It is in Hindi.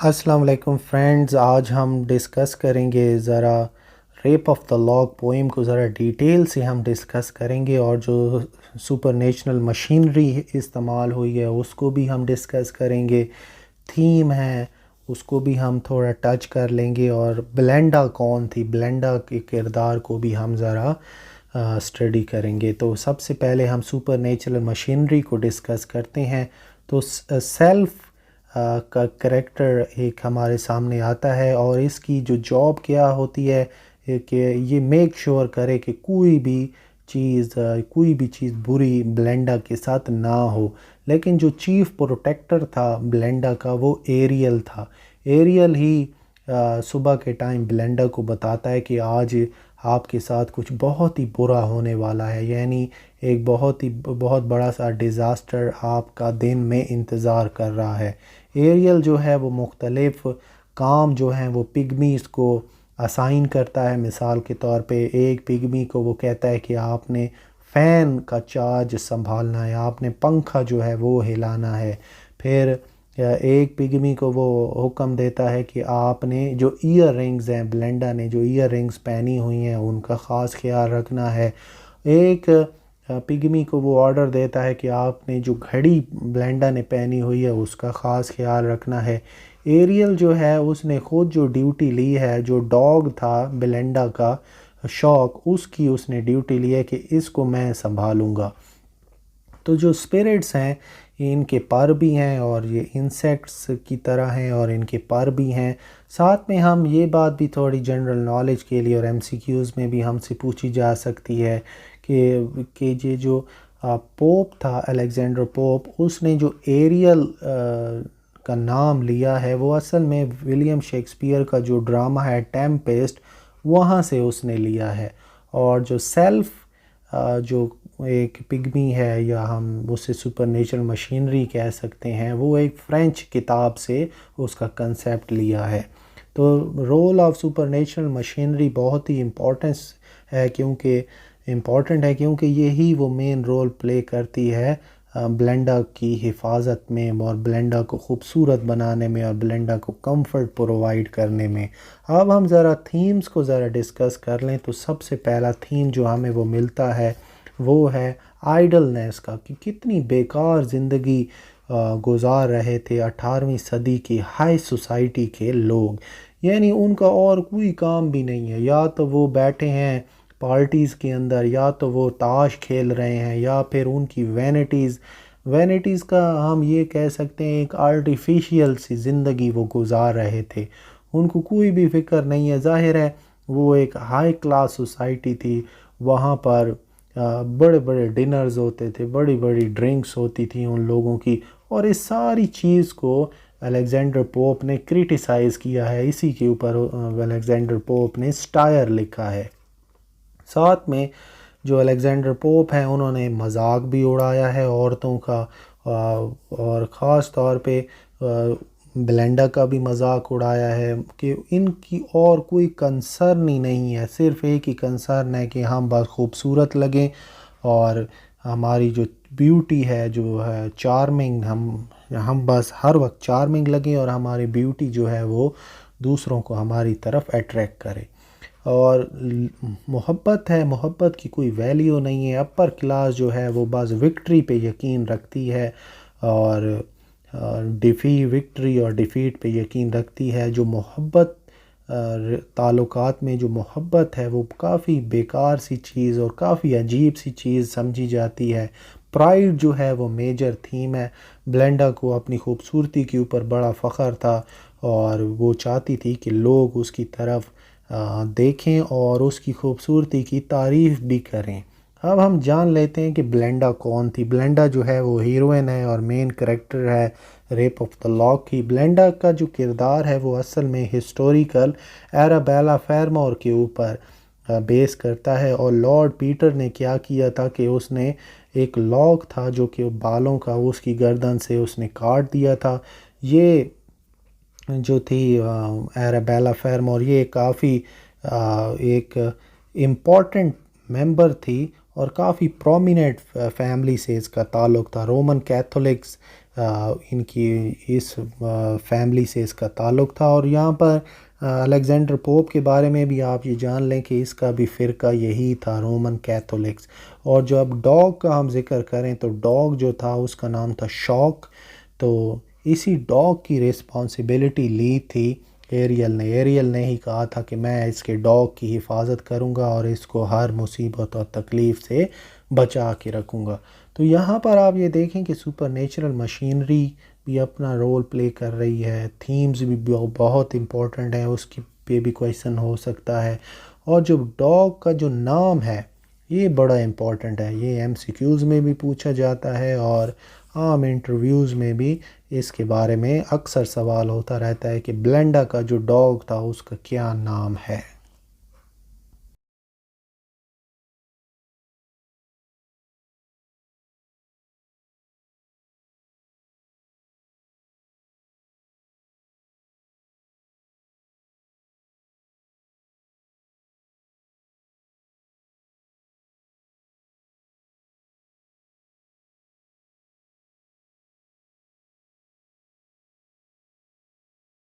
अस्सलाम वालेकुम फ्रेंड्स, आज हम डिस्कस करेंगे ज़रा rape of the log poem को ज़रा डिटेल से हम डिस्कस करेंगे और जो सुपरनेचुरल मशीनरी इस्तेमाल हुई है उसको भी हम डिस्कस करेंगे। थीम है उसको भी हम थोड़ा टच कर लेंगे और ब्लेंडा कौन थी, ब्लेंडा के किरदार को भी हम ज़रा स्टडी करेंगे। तो सबसे पहले हम सुपरनेचुरल मशीनरी को डिस्कस करते हैं। तो सेल्फ का करैक्टर एक हमारे सामने आता है और इसकी जो जॉब क्या होती है कि ये मेक श्योर करे कि कोई भी चीज़ बुरी ब्लेंडा के साथ ना हो। लेकिन जो चीफ़ प्रोटेक्टर था ब्लेंडा का वो एरियल था। एरियल ही सुबह के टाइम ब्लेंडा को बताता है कि आज आपके साथ कुछ बहुत ही बुरा होने वाला है, यानी एक बहुत बड़ा सा डिज़ास्टर आपका दिन में इंतज़ार कर रहा है। एरियल जो है वो मुख्तलिफ़ काम जो हैं वो पिग्मीज़ को असाइन करता है। मिसाल के तौर पे एक पिग्मी को वो कहता है कि आपने फ़ैन का चार्ज संभालना है, आपने पंखा जो है वो हिलाना है। फिर एक पिग्मी को वो हुक्म देता है कि आपने जो ईयर रिंग्स हैं, ब्लेंडा ने जो ईयर रिंग्स पहनी हुई हैं उनका ख़ास ख्याल रखना है। एक पिग्मी को वो ऑर्डर देता है कि आपने जो घड़ी ब्लेंडा ने पहनी हुई है उसका ख़ास ख्याल रखना है। एरियल जो है उसने ख़ुद जो ड्यूटी ली है, जो डॉग था ब्लेंडा का शौक, उसकी उसने ड्यूटी ली है कि इसको मैं संभालूँगा। तो जो स्पिरिट्स हैं इनके पर भी हैं और ये इंसेक्ट्स की तरह हैं और इनके पर भी हैं। साथ में हम ये बात भी थोड़ी जनरल नॉलेज के लिए और एमसीक्यूज़ में भी हमसे पूछी जा सकती है कि ये जो पोप था अलेक्जेंडर पोप, उसने जो एरियल का नाम लिया है वो असल में विलियम शेक्सपियर का जो ड्रामा है टेम्पेस्ट, वहाँ से उसने लिया है। और जो सेल्फ जो एक पिग्मी है या हम उसे सुपरनेचुरल मशीनरी कह सकते हैं, वो एक फ़्रेंच किताब से उसका कंसेप्ट लिया है। तो रोल ऑफ सुपरनेचुरल मशीनरी बहुत ही इम्पॉर्टेंट है क्योंकि यही वो मेन रोल प्ले करती है ब्लेंडा की हिफाजत में और ब्लेंडा को ख़ूबसूरत बनाने में और ब्लेंडा को कंफर्ट प्रोवाइड करने में। अब हम ज़रा थीम्स को ज़रा डिस्कस कर लें। तो सबसे पहला थीम जो हमें वो मिलता है वो है आइडलनेस का, कि कितनी बेकार ज़िंदगी गुजार रहे थे 18वीं सदी की हाई सोसाइटी के लोग। यानी उनका और कोई काम भी नहीं है, या तो वो बैठे हैं पार्टीज़ के अंदर, या तो वो ताश खेल रहे हैं, या फिर उनकी वैनिटीज़ का हम ये कह सकते हैं एक आर्टिफिशियल सी ज़िंदगी वो गुजार रहे थे। उनको कोई भी फ़िक्र नहीं है। ज़ाहिर है वो एक हाई क्लास सोसाइटी थी, वहाँ पर बड़े बड़े डिनर्स होते थे, बड़ी बड़ी ड्रिंक्स होती थी उन लोगों की। और इस सारी चीज़ को अलेक्जेंडर पोप ने क्रिटिसाइज़ किया है। इसी के ऊपर अलेक्जेंडर पोप ने स्टायर लिखा है। साथ में जो अलेक्जेंडर पोप हैं उन्होंने मजाक भी उड़ाया है औरतों का, और ख़ास तौर पे ब्लेंडा का भी मजाक उड़ाया है कि इनकी और कोई कंसर्न ही नहीं है, सिर्फ़ एक ही कंसर्न है कि हम बस खूबसूरत लगें और हमारी जो ब्यूटी है जो है चार्मिंग, हम बस हर वक्त चार्मिंग लगें और हमारी ब्यूटी जो है वो दूसरों को हमारी तरफ अट्रैक्ट करे। और मोहब्बत है, मोहब्बत की कोई वैल्यू नहीं है। अपर क्लास जो है वो बस विक्ट्री पे यकीन रखती है और विक्ट्री और डिफ़ीट पे यकीन रखती है। जो मोहब्बत ताल्लुकात में जो मोहब्बत है वो काफ़ी बेकार सी चीज़ और काफ़ी अजीब सी चीज़ समझी जाती है। प्राइड जो है वो मेजर थीम है। ब्लेंडा को अपनी खूबसूरती के ऊपर बड़ा फ़ख्र था और वो चाहती थी कि लोग उसकी तरफ देखें और उसकी खूबसूरती की तारीफ़ भी करें। अब हम जान लेते हैं कि ब्लेंडा कौन थी। ब्लेंडा जो है वो हीरोइन है और मेन करैक्टर है रेप ऑफ द लॉक की। ब्लेंडा का जो किरदार है वो असल में हिस्टोरिकल एराबेला फेरमोर के ऊपर बेस करता है। और लॉर्ड पीटर ने क्या किया था कि उसने एक लॉक था जो कि बालों का, उसकी गर्दन से उसने काट दिया था। ये जो थी एराबेला फेरमोर, ये काफ़ी एक इम्पॉर्टेंट मेंबर थी और काफ़ी प्रोमिनेंट फैमिली से इसका ताल्लुक़ था। रोमन कैथोलिक्स इनकी इस फैमिली से इसका ताल्लुक़ था। और यहाँ पर अलेक्जेंडर पोप के बारे में भी आप ये जान लें कि इसका भी फ़िरका यही था, रोमन कैथोलिक्स। और जो अब डॉग का हम जिक्र करें तो डॉग जो था उसका नाम था शॉक। तो इसी डॉग की रिस्पॉन्सिबिलिटी ली थी एरियल ने ही कहा था कि मैं इसके डॉग की हिफाजत करूंगा और इसको हर मुसीबत और तकलीफ़ से बचा के रखूंगा। तो यहाँ पर आप ये देखें कि सुपरनेचुरल मशीनरी भी अपना रोल प्ले कर रही है, थीम्स भी बहुत इम्पोर्टेंट है, उसकी पे भी क्वेश्चन हो सकता है। और जो डॉग का जो नाम है ये बड़ा इम्पोर्टेंट है, ये एमसीक्यूज़ में भी पूछा जाता है और आम इंटरव्यूज़ में भी इसके बारे में अक्सर सवाल होता रहता है कि ब्लेंडा का जो डॉग था उसका क्या नाम है।